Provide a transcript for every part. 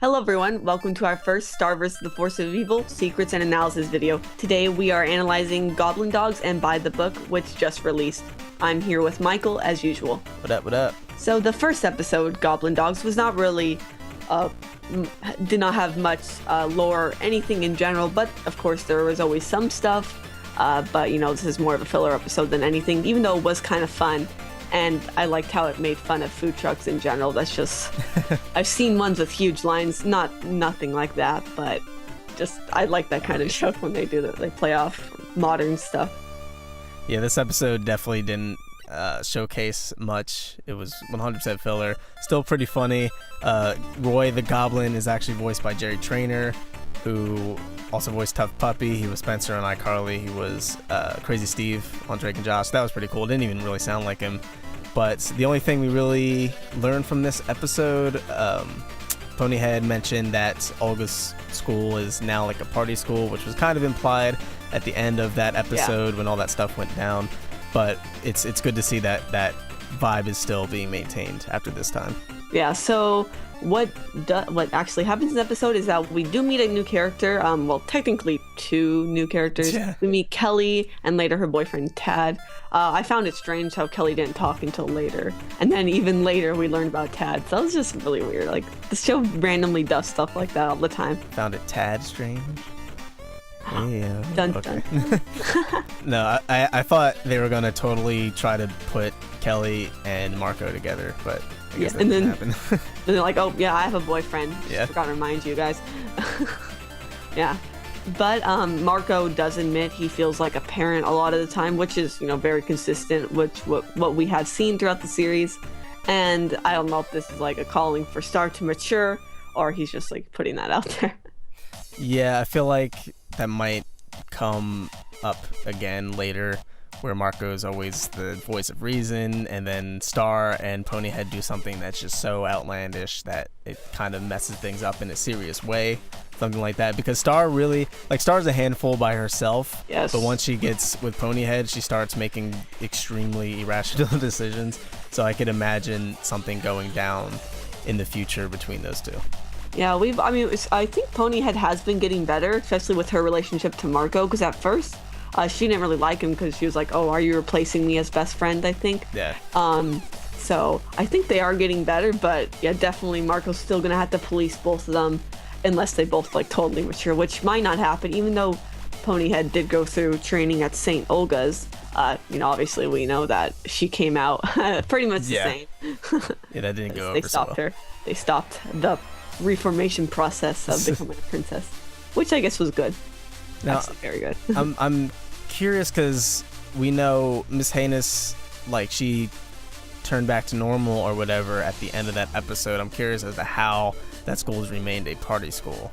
Hello everyone, welcome to our first Star vs. the Force of Evil Secrets and Analysis video. Today we are analyzing Goblin Dogs and By the Book, which just released. I'm here with Michael as usual. What up, what up? So the first episode, Goblin Dogs, was not really, did not have much lore or anything in general, but of course there was always some stuff. But you know, this is more of a filler episode than anything, even though it was kind of fun. And I liked how it made fun of food trucks in general. That's just, I've seen ones with huge lines, nothing like that, but just, I like that kind of joke when they do that. They play off modern stuff. Yeah, this episode definitely didn't showcase much. It was 100% filler. Still pretty funny. Roy the Goblin is actually voiced by Jerry Trainer, who also voiced Tough Puppy. He was Spencer on iCarly. He was Crazy Steve on Drake and Josh. That was pretty cool. It didn't even really sound like him. But the only thing we really learned from this episode, Ponyhead mentioned that Olga's school is now like a party school, which was kind of implied at the end of that episode when all that stuff went down. But it's good to see that that vibe is still being maintained after this time. Yeah, so what actually happens in the episode is that we do meet a new character. Well, technically two new characters. Yeah. We meet Kelly and later her boyfriend Tad. I found it strange how Kelly didn't talk until later, and then even later we learned about Tad. So that was just really weird. Like, the show randomly does stuff like that all the time. Found it Tad strange. Yeah. Dun, okay. dun. No, I thought they were gonna totally try to put Kelly and Marco together, but I guess that and didn't then happen. they're like, oh yeah, I have a boyfriend. Yeah. Forgot to remind you guys. Yeah. But Marco does admit he feels like a parent a lot of the time, which is, you know, very consistent with what we have seen throughout the series. And I don't know if this is like a calling for Star to mature, or he's just like putting that out there. Yeah, I feel like that might come up again later, where Marco is always the voice of reason, and then Star and Ponyhead do something that's just so outlandish that it kind of messes things up in a serious way. Something like that, because Star really, like, Star's a handful by herself. Yes. But once she gets with Ponyhead, she starts making extremely irrational decisions. So I could imagine something going down in the future between those two. Yeah, I think Ponyhead has been getting better, especially with her relationship to Marco, because at first she didn't really like him because she was like, oh, are you replacing me as best friend, I think. Yeah. So I think they are getting better, but yeah, definitely Marco's still gonna have to police both of them unless they both like totally mature, which might not happen, even though Ponyhead did go through training at St. Olga's. You know, obviously we know that she came out pretty much the same. Yeah, that didn't go over They stopped so well. her. They stopped the reformation process of becoming a princess, which I guess was good. Now, Actually, very good. I'm curious because we know Miss Heinous, like, she turned back to normal or whatever at the end of that episode. I'm curious as to how that school has remained a party school.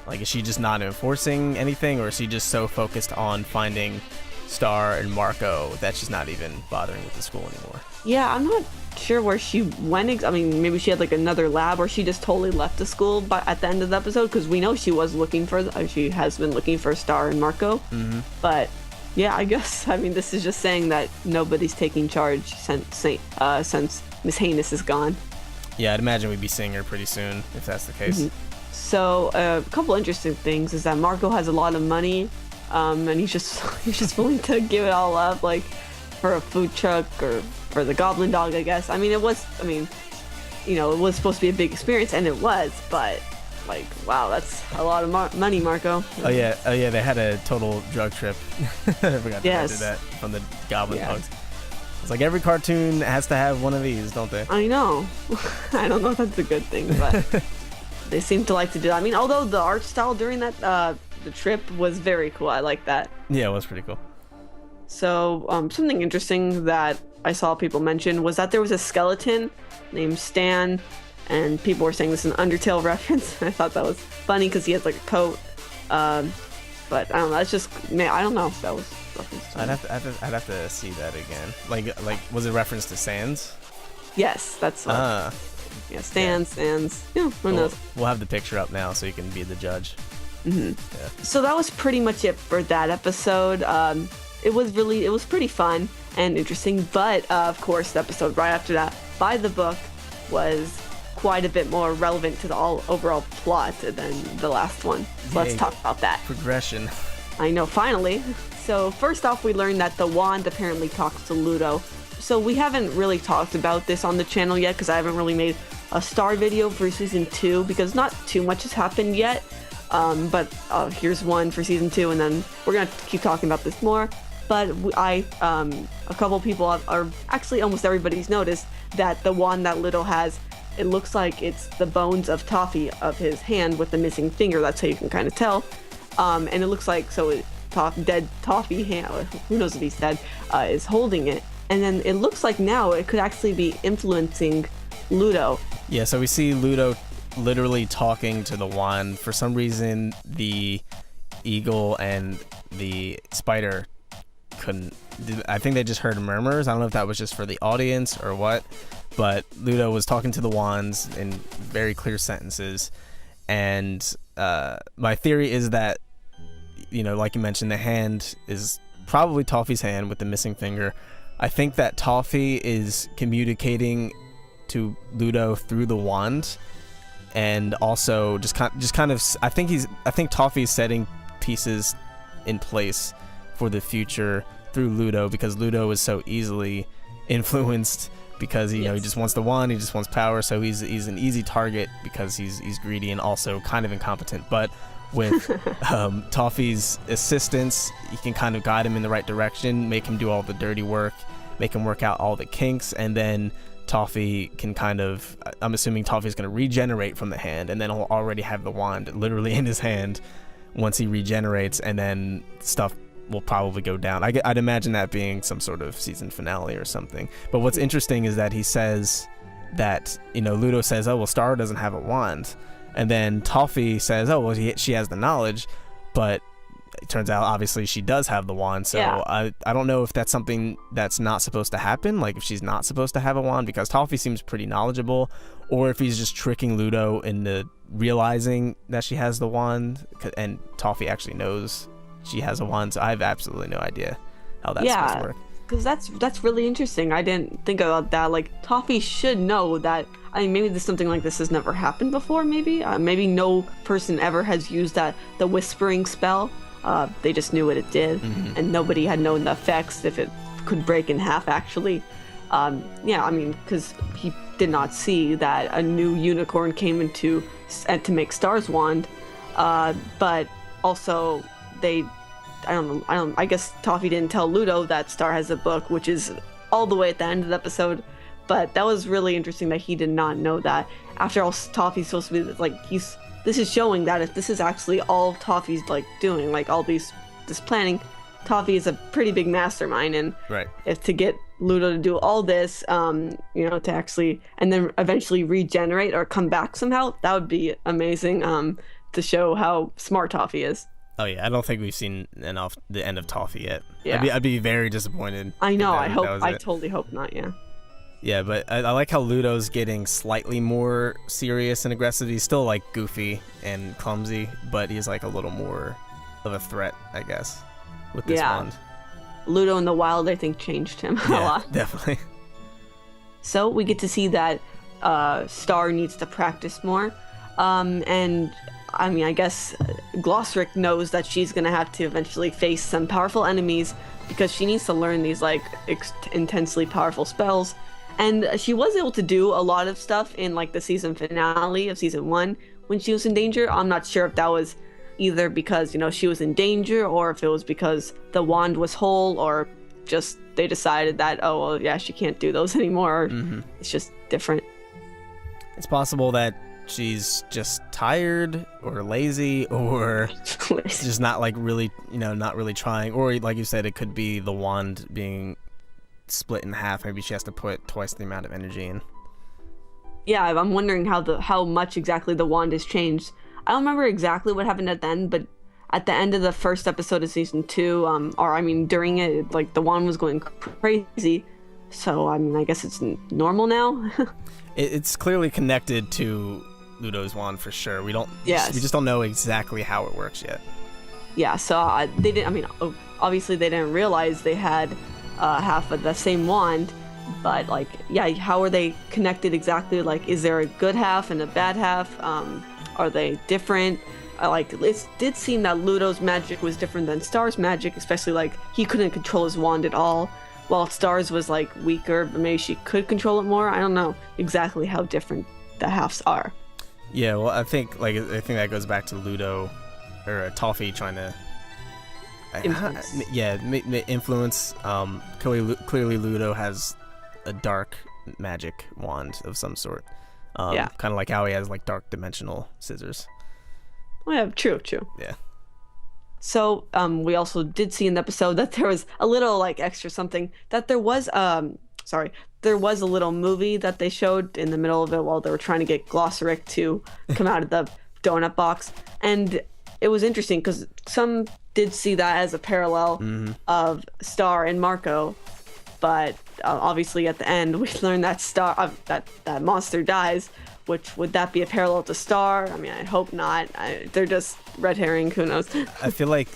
Like, is she just not enforcing anything, or is she just so focused on finding Star and Marco that she's not even bothering with the school anymore? Yeah, I'm not sure where she went. I mean, maybe she had like another lab, or she just totally left the school at the end of the episode, because we know she was looking for, she has been looking for Star and Marco. Mm-hmm. But yeah, I guess, I mean, this is just saying that nobody's taking charge since Miss Heinous is gone. Yeah, I'd imagine we'd be seeing her pretty soon if that's the case. Mm-hmm. So a couple interesting things is that Marco has a lot of money, and he's just willing to give it all up, like for a food truck or for the Goblin Dog, I guess. I mean, it was supposed to be a big experience, and it was, but like, wow, that's a lot of money, Marco. Oh yeah, they had a total drug trip. I forgot to mention that from the Goblin Dogs. It's like every cartoon has to have one of these, don't they? I know. I don't know if that's a good thing, but they seem to like to do that. I mean, although the art style during that the trip was very cool. I like that. Yeah, it was pretty cool. So something interesting that I saw people mention was that there was a skeleton named Stan, and people were saying this is an Undertale reference. I thought that was funny because he has like a coat. But I don't know. That's just, I don't know if that was reference to I'd have to see that again. Like was it reference to Sans? Yes, that's what. Yeah, Sans. Yeah, who knows? We'll have the picture up now so you can be the judge. Mm-hmm. Yeah. So that was pretty much it for that episode. It was pretty fun and interesting, but of course the episode right after that, By the Book, was quite a bit more relevant to the overall plot than the last one. So let's talk about that. Progression. I know, finally. So first off, we learned that the wand apparently talks to Ludo. So we haven't really talked about this on the channel yet because I haven't really made a Star video for Season 2 because not too much has happened yet. But here's one for Season 2, and then we're going to keep talking about this more. But a couple people are actually almost everybody's noticed that the wand that Ludo has, it looks like it's the bones of Toffee of his hand with the missing finger. That's how you can kind of tell. And it looks like dead Toffee hand, who knows if he's dead, is holding it. And then it looks like now it could actually be influencing Ludo. Yeah, so we see Ludo literally talking to the wand. For some reason, the eagle and the spider couldn't. I think they just heard murmurs. I don't know if that was just for the audience or what, but Ludo was talking to the wands in very clear sentences. And my theory is that, like you mentioned, the hand is probably Toffee's hand with the missing finger. I think that Toffee is communicating to Ludo through the wand, and also just kind of. I think Toffee's setting pieces in place for the future through Ludo, because Ludo is so easily influenced because he just wants the wand, he just wants power, so he's an easy target because he's greedy and also kind of incompetent. But with Toffee's assistance, he can kind of guide him in the right direction, make him do all the dirty work, make him work out all the kinks, and then Toffee can I'm assuming Toffee's going to regenerate from the hand, and then he'll already have the wand literally in his hand once he regenerates, and then stuff will probably go down. I'd imagine that being some sort of season finale or something. But what's interesting is that he says that, Ludo says, oh, well, Star doesn't have a wand. And then Toffee says, oh, well, she has the knowledge. But it turns out, obviously, she does have the wand. So yeah. I don't know if that's something that's not supposed to happen, like if she's not supposed to have a wand, because Toffee seems pretty knowledgeable, or if he's just tricking Ludo into realizing that she has the wand, and Toffee actually knows she has a wand. So I have absolutely no idea how that's supposed to work. Because that's really interesting. I didn't think about that. Like, Toffee should know that. I mean, maybe something like this has never happened before. Maybe no person ever has used the whispering spell. They just knew what it did, and nobody had known the effects, if it could break in half. Actually, because he did not see that a new unicorn came to make Star's wand, but also. I guess Toffee didn't tell Ludo that Star has a book, which is all the way at the end of the episode. But that was really interesting that he did not know that. After all, Toffee's supposed to be this is showing that if this is actually all Toffee's doing, all this planning, Toffee is a pretty big mastermind, and right. If to get Ludo to do all this, to actually and then eventually regenerate or come back somehow, that would be amazing. To show how smart Toffee is. Oh yeah, I don't think we've seen the end of Toffee yet. Yeah. I'd be very disappointed. I know. I totally hope not. Yeah. Yeah, but I like how Ludo's getting slightly more serious and aggressive. He's still goofy and clumsy, but he's a little more of a threat, I guess, with this wand. Ludo in the wild, I think, changed him a lot. Definitely. So we get to see that Star needs to practice more, and. I mean, I guess Glossric knows that she's going to have to eventually face some powerful enemies because she needs to learn these, intensely powerful spells. And she was able to do a lot of stuff in, the season finale of Season 1 when she was in danger. I'm not sure if that was either because, she was in danger, or if it was because the wand was whole, or just they decided that, oh, well, yeah, she can't do those anymore. It's just different. It's possible that she's just tired or lazy, or just not really not really trying, or like you said, it could be the wand being split in half. Maybe she has to put twice the amount of energy in. Yeah, I'm wondering how much exactly the wand has changed. I don't remember exactly what happened at the end, but at the end of the first episode of Season 2, during it, the wand was going crazy. So I guess it's normal now. It's clearly connected to Ludo's wand for sure. We just don't know exactly how it works yet. Yeah, so they didn't. Obviously they didn't realize they had half of the same wand, But like, yeah, how are they connected exactly? Like, is there a good half and a bad half? Are they different? It did seem that Ludo's magic was different than Star's magic, especially like he couldn't control his wand at all, while Star's was like weaker, but maybe she could control it more. I don't know exactly how different the halves are. Yeah, well, I think that goes back to Ludo or Toffee trying to Influence. influence. Clearly Ludo has a dark magic wand of some sort. Kind of like how he has like dark dimensional scissors. Oh, yeah, true. Yeah. So we also did see in the episode that there was a little like extra something, that there was there was a little movie that they showed in the middle of it while they were trying to get Glossaric to come out of the donut box. And it was interesting because some did see that as a parallel of Star and Marco. But obviously at the end, we learned that that monster dies. Which, would that be a parallel to Star? I mean, I hope not. They're just red herring. Who knows? I feel like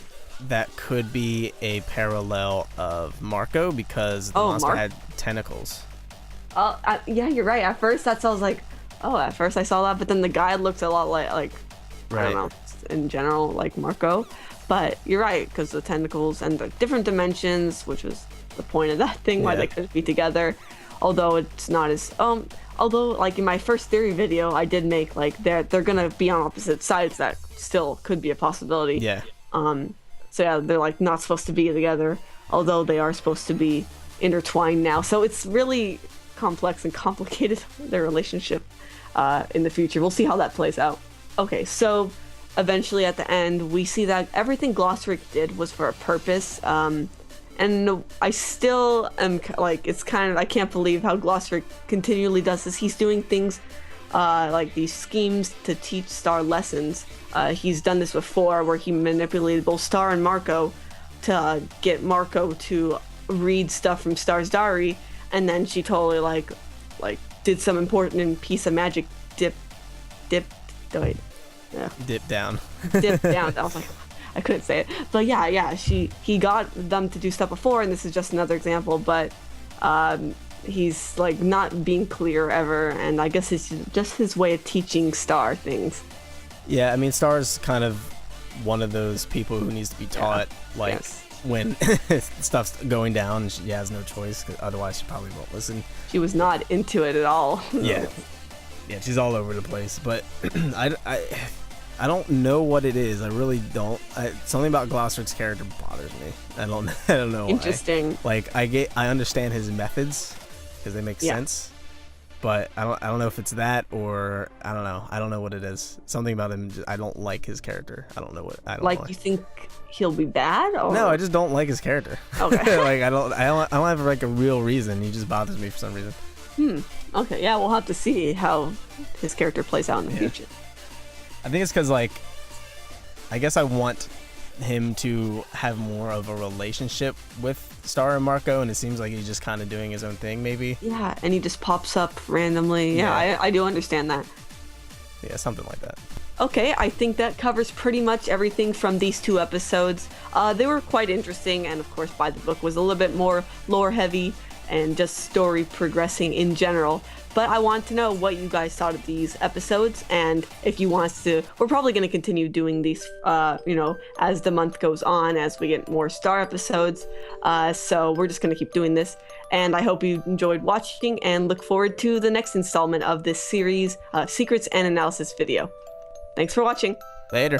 that could be a parallel of Marco because the monster had tentacles. Oh, yeah, you're right. At first, I was like, at first I saw that, but then the guy looked a lot like right. I don't know, in general, like Marco. But you're right, because the tentacles and the different dimensions, which was the point of that thing, why they couldn't be together. Although it's not as although like in my first theory video, I did make like they're gonna be on opposite sides. That still could be a possibility. Yeah. So yeah, they're like not supposed to be together, although they are supposed to be intertwined now. So it's really complex and complicated, their relationship in the future. We'll see how that plays out. Okay, so eventually at the end, we see that everything Glossaric did was for a purpose. And I still am like, it's kind of, I can't believe how Glossaric continually does this. He's doing things like these schemes to teach Star lessons. He's done this before where he manipulated both Star and Marco to get Marco to read stuff from Star's diary. And then she totally like did some important piece of magic dip down. Dip down. I was like, I couldn't say it, but yeah, he got them to do stuff before, and this is just another example. But he's like not being clear ever, and I guess it's just his way of teaching Star things. Yeah, I mean, Star's kind of one of those people who needs to be taught, when stuff's going down, she has no choice, 'cause otherwise she probably won't listen. She was not into it at all. Yeah, she's all over the place, but I don't know what it is. I really don't. Something about Glossaric's character bothers me. I don't know. Interesting. Why. Like I understand his methods because they make sense, but I don't know if it's that or I don't know. I don't know what it is. Something about him. I don't like his character. I don't know what. I don't like. Know. You think he'll be bad? Or? No, I just don't like his character. Okay. Like I don't have like a real reason. He just bothers me for some reason. Okay. Yeah, we'll have to see how his character plays out in the future. I think it's because, like, I guess I want him to have more of a relationship with Star and Marco, and it seems like he's just kind of doing his own thing, maybe. Yeah, and he just pops up randomly. Yeah, I do understand that. Yeah, something like that. Okay, I think that covers pretty much everything from these two episodes. They were quite interesting, and of course, by the book was a little bit more lore-heavy and just story progressing in general. But I want to know what you guys thought of these episodes, and if you want us to, we're probably going to continue doing these, as the month goes on, as we get more Star episodes. So we're just going to keep doing this, and I hope you enjoyed watching, and look forward to the next installment of this series, Secrets and Analysis video. Thanks for watching. Later.